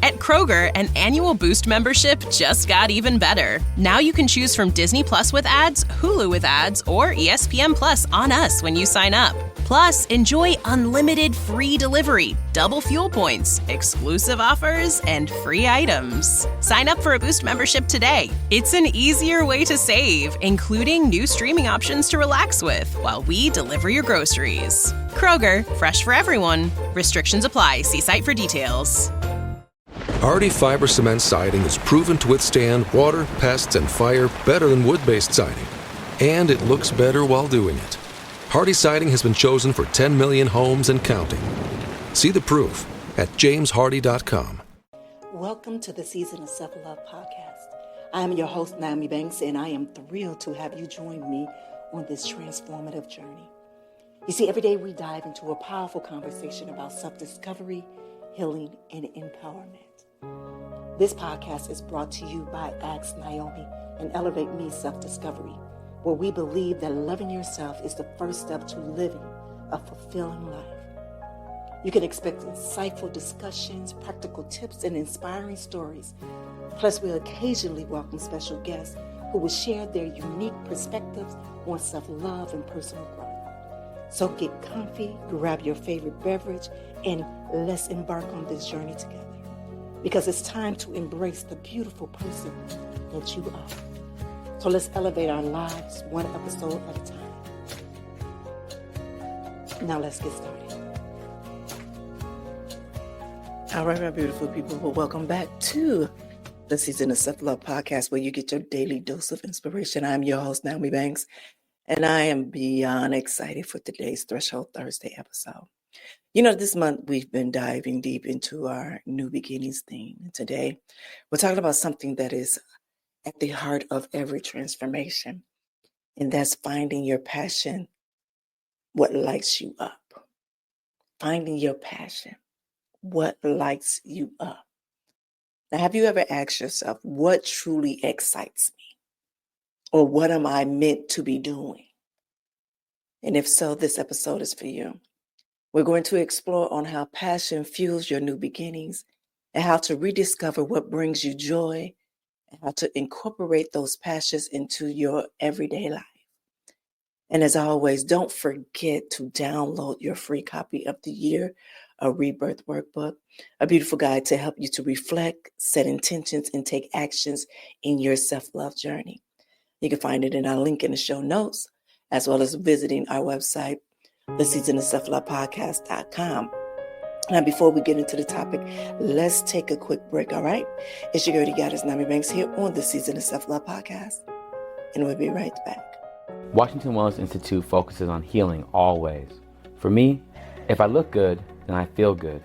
At Kroger, an annual Boost membership just got even better. Now you can choose from Disney Plus with ads, Hulu with ads, or ESPN Plus on us when you sign up. Plus, enjoy unlimited free delivery, double fuel points, exclusive offers, and free items. Sign up for a Boost membership today. It's an easier way to save, including new streaming options to relax with while we deliver your groceries. Kroger, fresh for everyone. Restrictions apply. See site for details. Hardy Fiber Cement Siding is proven to withstand water, pests, and fire better than wood-based siding. And it looks better while doing it. Hardy Siding has been chosen for 10 million homes and counting. See the proof at jameshardy.com. Welcome to the Season of Self-Love podcast. I am your host, Nyomi Banks, and I am thrilled to have you join me on this transformative journey. You see, every day we dive into a powerful conversation about self-discovery, healing, and empowerment. This podcast is brought to you by Ask Nyomi and Elevate Me Self-Discovery, where we believe that loving yourself is the first step to living a fulfilling life. You can expect insightful discussions, practical tips, and inspiring stories. Plus, we'll occasionally welcome special guests who will share their unique perspectives on self-love and personal growth. So get comfy, grab your favorite beverage, and let's embark on this journey together. Because it's time to embrace the beautiful person that you are. So let's elevate our lives one episode at a time. Now let's get started. All right, my beautiful people. Well, welcome back to the Season of Self-Love podcast, where you get your daily dose of inspiration. I'm your host, Nyomi Banks, and I am beyond excited for today's Threshold Thursday episode. You know, this month we've been diving deep into our New Beginnings theme. And today we're talking about something that is at the heart of every transformation, and that's finding your passion, what lights you up. Finding your passion, what lights you up. Now, have you ever asked yourself, what truly excites me? Or what am I meant to be doing? And if so, this episode is for you. We're going to explore on how passion fuels your new beginnings and how to rediscover what brings you joy and how to incorporate those passions into your everyday life. And as always, don't forget to download your free copy of the Year of Rebirth Workbook, a beautiful guide to help you to reflect, set intentions, and take actions in your self-love journey. You can find it in our link in the show notes, as well as visiting our website, theseasonofselflovepodcast.com. Now, before we get into the topic, let's take a quick break, all right? It's your girl, Goddess Nyomi Banks here on the Season of Self-Love podcast, and we'll be right back. Washington Wellness Institute focuses on healing always. For me, if I look good, then I feel good.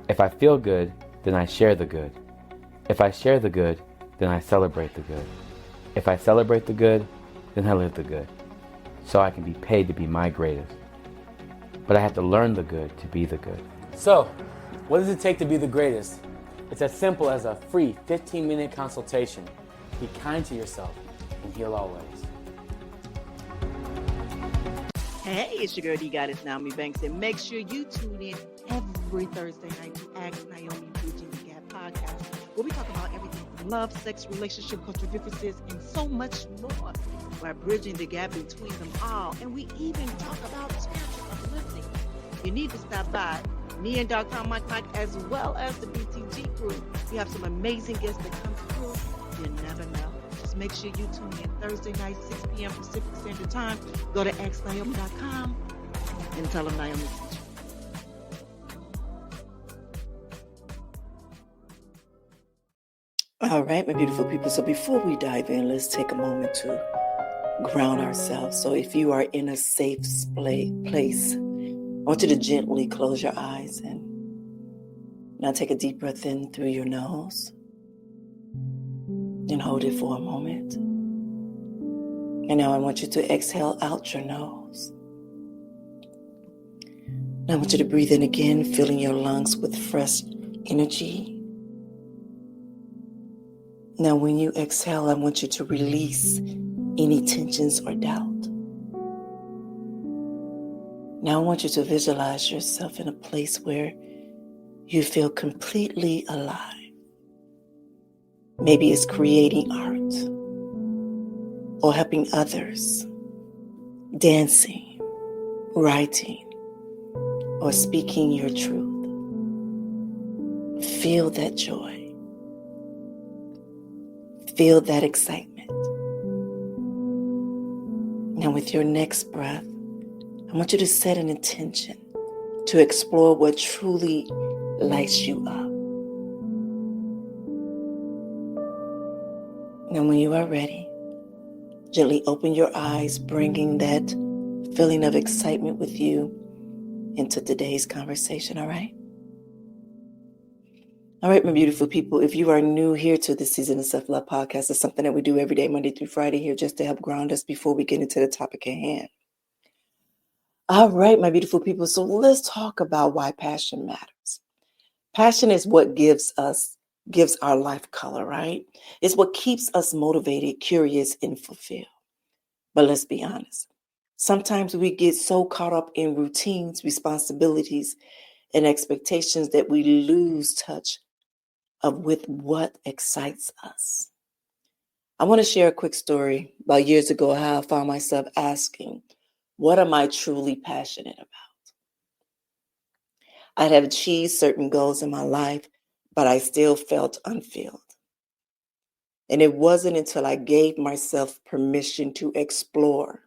If I feel good, then I share the good. If I share the good, then I celebrate the good. If I celebrate the good, then I live the good. So I can be paid to be my greatest. But I have to learn the good to be the good. So, what does it take to be the greatest? It's as simple as a free 15-minute consultation. Be kind to yourself and heal always. Hey, it's your girl, Goddess Nyomi Banks, and make sure you tune in every Thursday night to Ask Nyomi Bridging the Gap podcast, where we talk about everything from love, sex, relationship, cultural differences, and so much more. We're bridging the gap between them all, and we even talk about spiritual uplifting. You need to stop by me and Dr. Mike, as well as the BTG crew. We have some amazing guests that come through. You never know. Just make sure you tune in Thursday night, 6 p.m. Pacific Standard Time. Go to xnaomi.com and tell them Naomi sent you. All right, my beautiful people. So before we dive in, let's take a moment to ground ourselves. So if you are in a safe place, I want you to gently close your eyes and now take a deep breath in through your nose and hold it for a moment. And now I want you to exhale out your nose. Now I want you to breathe in again, filling your lungs with fresh energy. Now when you exhale, I want you to release any tensions or doubt. Now I want you to visualize yourself in a place where you feel completely alive. Maybe it's creating art or helping others, dancing, writing, or speaking your truth. Feel that joy. Feel that excitement. Now, with your next breath, I want you to set an intention to explore what truly lights you up. Now, when you are ready, gently open your eyes, bringing that feeling of excitement with you into today's conversation, all right? All right, my beautiful people, if you are new here to the Season of Self-Love podcast, it's something that we do every day, Monday through Friday here, just to help ground us before we get into the topic at hand. All right, my beautiful people, so let's talk about why passion matters. Passion is what gives our life color, right? It's what keeps us motivated, curious, and fulfilled. But let's be honest. Sometimes we get so caught up in routines, responsibilities, and expectations that we lose touch with what excites us. I want to share a quick story about years ago, how I found myself asking, what am I truly passionate about? I had achieved certain goals in my life, but I still felt unfilled. And it wasn't until I gave myself permission to explore,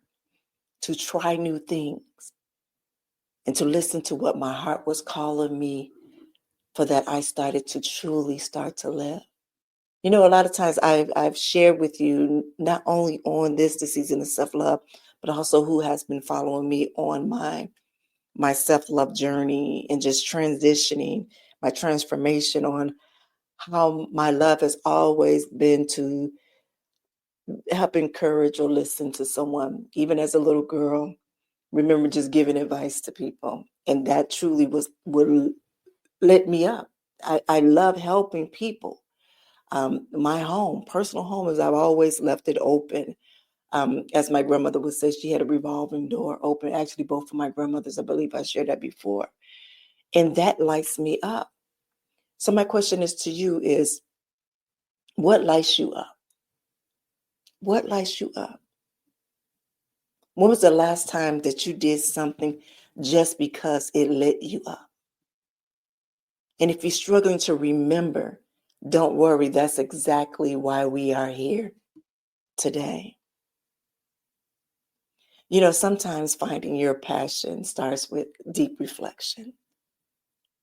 to try new things, and to listen to what my heart was calling me for that I started to truly start to live. You know, a lot of times I've shared with you, not only on the Season of Self-Love, but also who has been following me on my self-love journey and just transitioning, my transformation, on how my love has always been to help encourage or listen to someone. Even as a little girl, remember just giving advice to people. And that truly would lit me up. I love helping people. My home, personal home, is I've always left it open. As my grandmother would say, she had a revolving door open. Actually, both of my grandmothers, I believe I shared that before. And that lights me up. So my question is to you is, what lights you up? What lights you up? When was the last time that you did something just because it lit you up? And if you're struggling to remember, don't worry. That's exactly why we are here today. You know, sometimes finding your passion starts with deep reflection.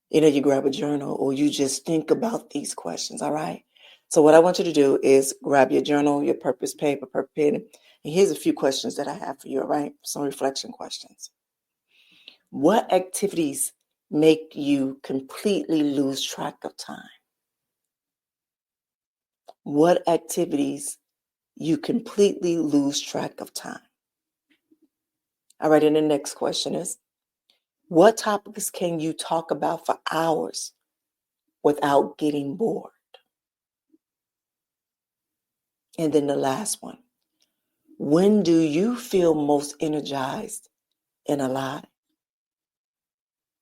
You know, you grab a journal or you just think about these questions, all right? So what I want you to do is grab your journal, your purpose paper, purple pen, and here's a few questions that I have for you, all right? Some reflection questions. What activities make you completely lose track of time? What activities you completely lose track of time? All right, and the next question is, what topics can you talk about for hours without getting bored? And then the last one, when do you feel most energized and alive?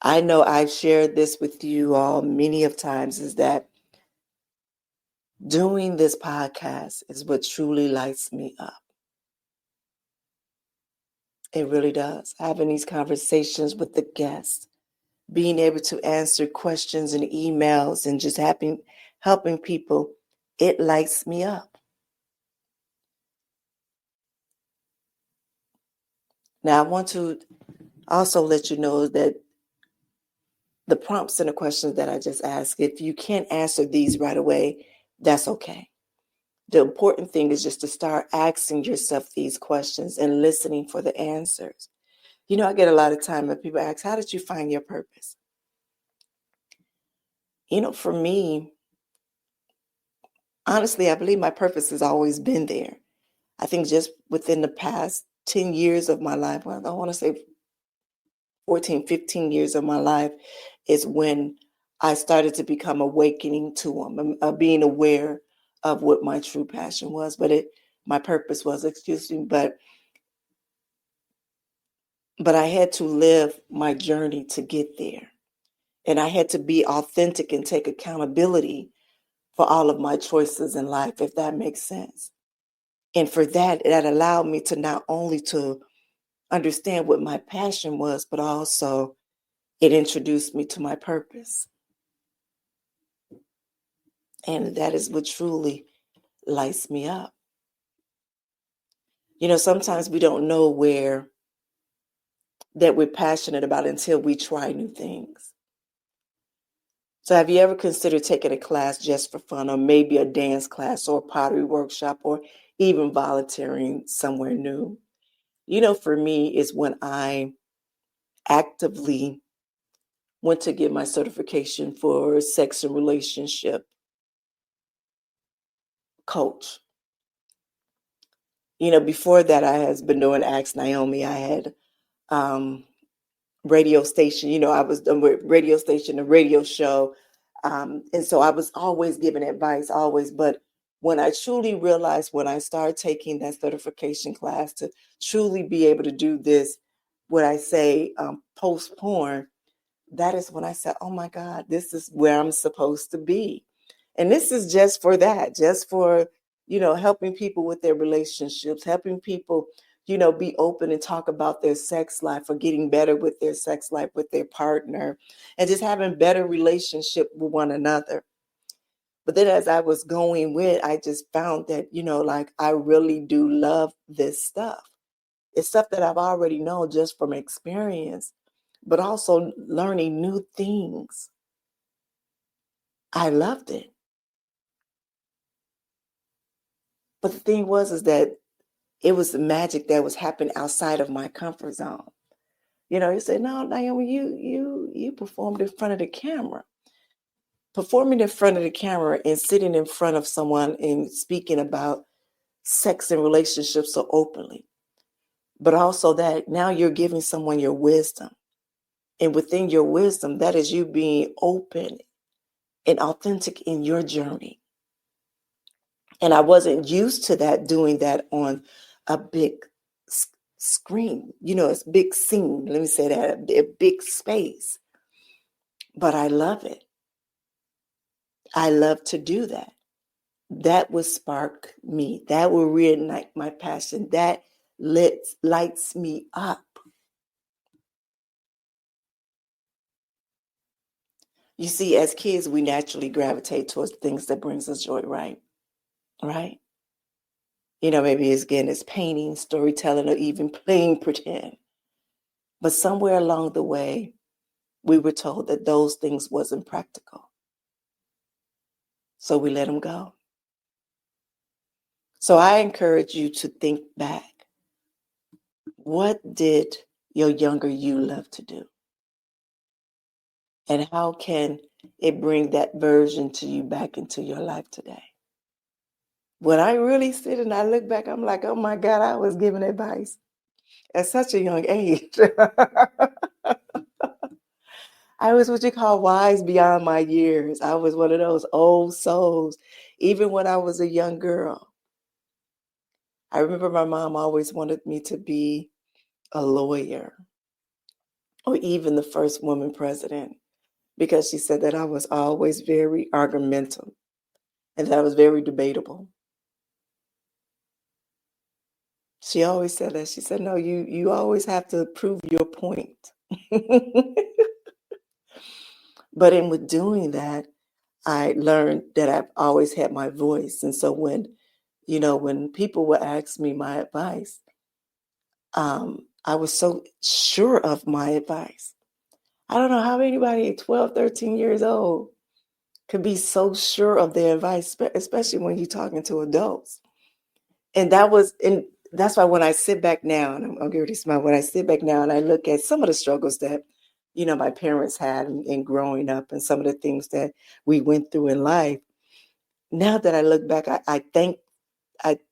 I know I've shared this with you all many of times, is that doing this podcast is what truly lights me up. It really does. Having these conversations with the guests, being able to answer questions and emails, and just helping people, it lights me up. Now, I want to also let you know that the prompts and the questions that I just asked, if you can't answer these right away, that's okay. The important thing is just to start asking yourself these questions and listening for the answers. You know, I get a lot of time when people ask, how did you find your purpose? You know, for me, honestly, I believe my purpose has always been there. I think just within the past 10 years of my life, well, I want to say 14, 15 years of my life, is when I started to become awakening to them, being aware of what my true passion was, my purpose was, excuse me, but I had to live my journey to get there. And I had to be authentic and take accountability for all of my choices in life, if that makes sense. And for that allowed me to not only to understand what my passion was, but also it introduced me to my purpose. And that is what truly lights me up. Sometimes we don't know where that we're passionate about until we try new things. So have you ever considered taking a class just for fun, or maybe a dance class or a pottery workshop, or even volunteering somewhere new? For me, is when I actively went to get my certification for sex and relationship coach. Before that, I has been doing Ask Nyomi. I had radio station, I was done with radio station, a radio show. And so I was always giving advice, always. But when I truly realized, when I started taking that certification class to truly be able to do this, what I say, post porn, that is when I said, oh my God, this is where I'm supposed to be. And this is just for that, just for, helping people with their relationships, helping people, be open and talk about their sex life, or getting better with their sex life with their partner, and just having better relationship with one another. But then as I was going with, I just found that, I really do love this stuff. It's stuff that I've already known just from experience, but also learning new things. I loved it. But the thing is that it was the magic that was happening outside of my comfort zone. You say, no, Naomi, you performed in front of the camera. Performing in front of the camera and sitting in front of someone and speaking about sex and relationships so openly. But also that now you're giving someone your wisdom. And within your wisdom, that is you being open and authentic in your journey. And I wasn't used to that, doing that on a big screen. It's big scene. Let me say that, a big space. But I love it. I love to do that. That will spark me. That will reignite my passion. That lights me up. You see, as kids, we naturally gravitate towards things that brings us joy, right? Right? Maybe it's painting, storytelling, or even playing pretend. But somewhere along the way, we were told that those things wasn't practical. So we let them go. So I encourage you to think back. What did your younger you love to do? And how can it bring that version to you back into your life today? When I really sit and I look back, I'm like, oh my God, I was giving advice at such a young age. I was what you call wise beyond my years. I was one of those old souls, even when I was a young girl. I remember my mom always wanted me to be a lawyer, or even the first woman president, because she said that I was always very argumentative and that I was very debatable. She always said that. She said, no, you always have to prove your point. But with doing that, I learned that I've always had my voice. And so when people would ask me my advice, I was so sure of my advice. I don't know how anybody at 12, 13 years old could be so sure of their advice, especially when you're talking to adults. And that's why when I sit back now, and I'm going to smile, when I sit back now and I look at some of the struggles that, my parents had in growing up, and some of the things that we went through in life, now that I look back,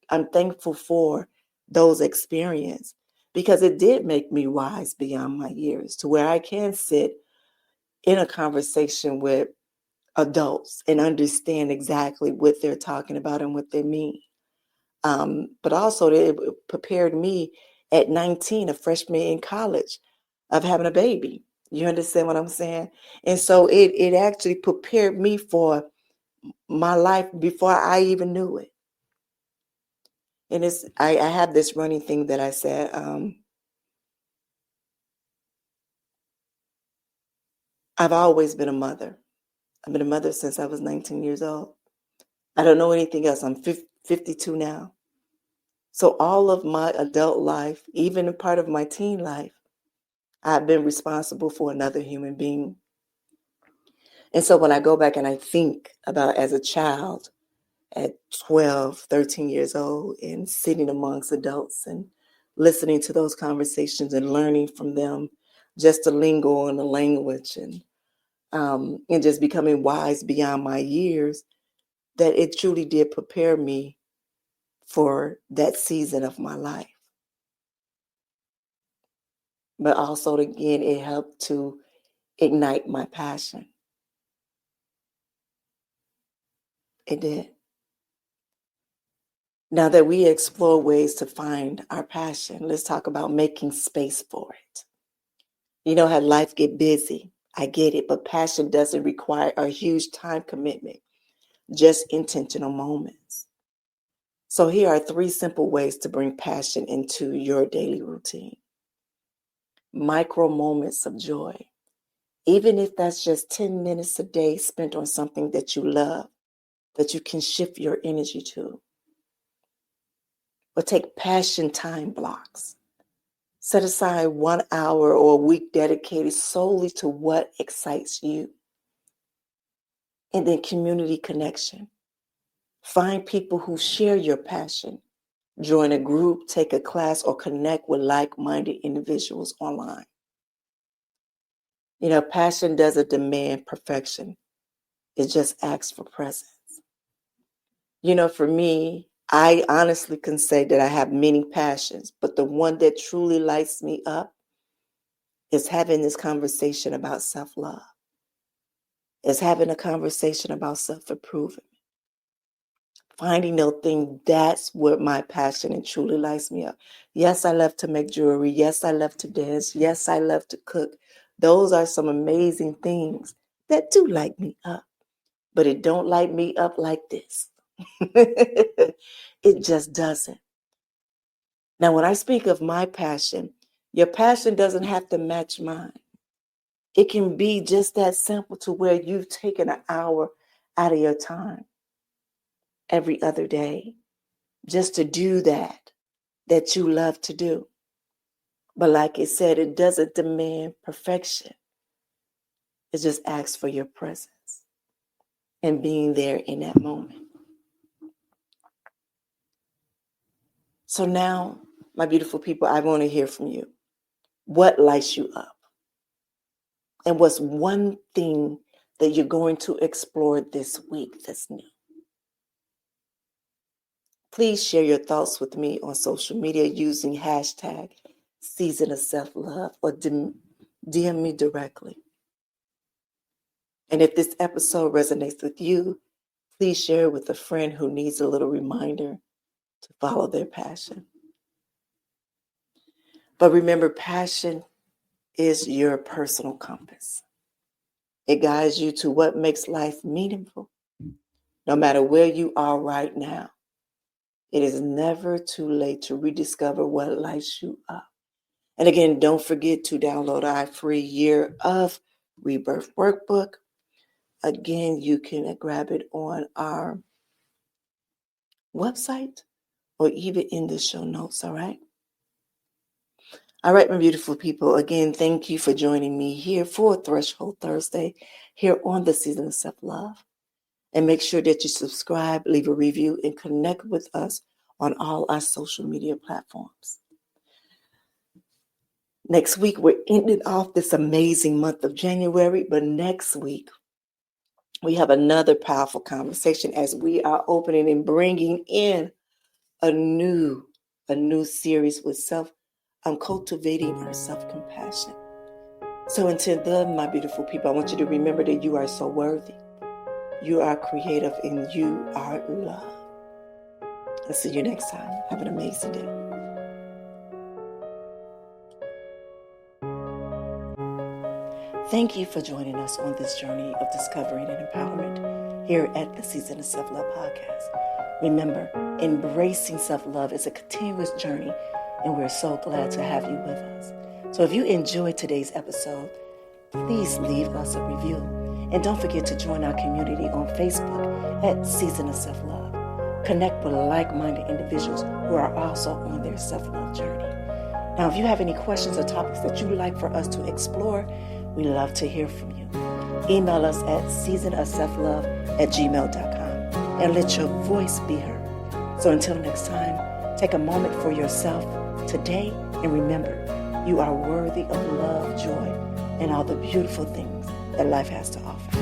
I'm thankful for those experiences, because it did make me wise beyond my years, to where I can sit in a conversation with adults and understand exactly what they're talking about and what they mean. But also it prepared me at 19, a freshman in college, of having a baby. You understand what I'm saying? And so it actually prepared me for my life before I even knew it. And I have this running thing that I said, I've always been a mother. I've been a mother since I was 19 years old. I don't know anything else. I'm 52 now. So all of my adult life, even a part of my teen life, I've been responsible for another human being. And so when I go back and I think about as a child at 12, 13 years old and sitting amongst adults and listening to those conversations and learning from them just to lingo on the language and just becoming wise beyond my years, that it truly did prepare me for that season of my life. But also, again, it helped to ignite my passion. It did. Now that we explore ways to find our passion, let's talk about making space for it. You know how life get busy. I get it, but passion doesn't require a huge time commitment, just intentional moments. So here are 3 simple ways to bring passion into your daily routine. Micro moments of joy. Even if that's just 10 minutes a day spent on something that you love, that you can shift your energy to. Or take passion time blocks. Set aside 1 hour or a week dedicated solely to what excites you. And then community connection. Find people who share your passion. Join a group, take a class, or connect with like-minded individuals online. You know, passion doesn't demand perfection. It just asks for presence. You know, for me, I honestly can say that I have many passions, but the one that truly lights me up is having this conversation about self-love. Is having a conversation about self-improvement. Finding those things, that's what my passion and truly lights me up. Yes, I love to make jewelry. Yes, I love to dance. Yes, I love to cook. Those are some amazing things that do light me up. But it don't light me up like this. It just doesn't. Now, when I speak of my passion, your passion doesn't have to match mine. It can be just that simple to where you've taken an hour out of your time every other day just to do that you love to do. But like I said, it doesn't demand perfection. It just asks for your presence and being there in that moment. So now, my beautiful people, I want to hear from you. What lights you up? And what's one thing that you're going to explore this week that's new? Please share your thoughts with me on social media using hashtag Season of Self-Love or DM me directly. And if this episode resonates with you, please share it with a friend who needs a little reminder to follow their passion. But remember, passion is your personal compass. It guides you to what makes life meaningful, no matter where you are right now. It is never too late to rediscover what lights you up. And again, don't forget to download our free Year of Rebirth workbook. Again, you can grab it on our website or even in the show notes, all right? All right, my beautiful people. Again, thank you for joining me here for Threshold Thursday here on the Season of Self-Love. And make sure that you subscribe, leave a review, and connect with us on all our social media platforms. Next week, we're ending off this amazing month of January, but next week, we have another powerful conversation as we are opening and bringing in a new series with cultivating our self-compassion. So until then, my beautiful people, I want you to remember that you are so worthy. You are creative and you are loved. I'll see you next time. Have an amazing day. Thank you for joining us on this journey of discovery and empowerment here at the Season of Self-Love podcast. Remember, embracing self-love is a continuous journey, and we're so glad to have you with us. So if you enjoyed today's episode, please leave us a review. And don't forget to join our community on Facebook at Season of Self-Love. Connect with like-minded individuals who are also on their self-love journey. Now, if you have any questions or topics that you'd like for us to explore, we love to hear from you. Email us at seasonofselflove@gmail.com and let your voice be heard. So until next time, take a moment for yourself today and remember, you are worthy of love, joy, and all the beautiful things that life has to offer.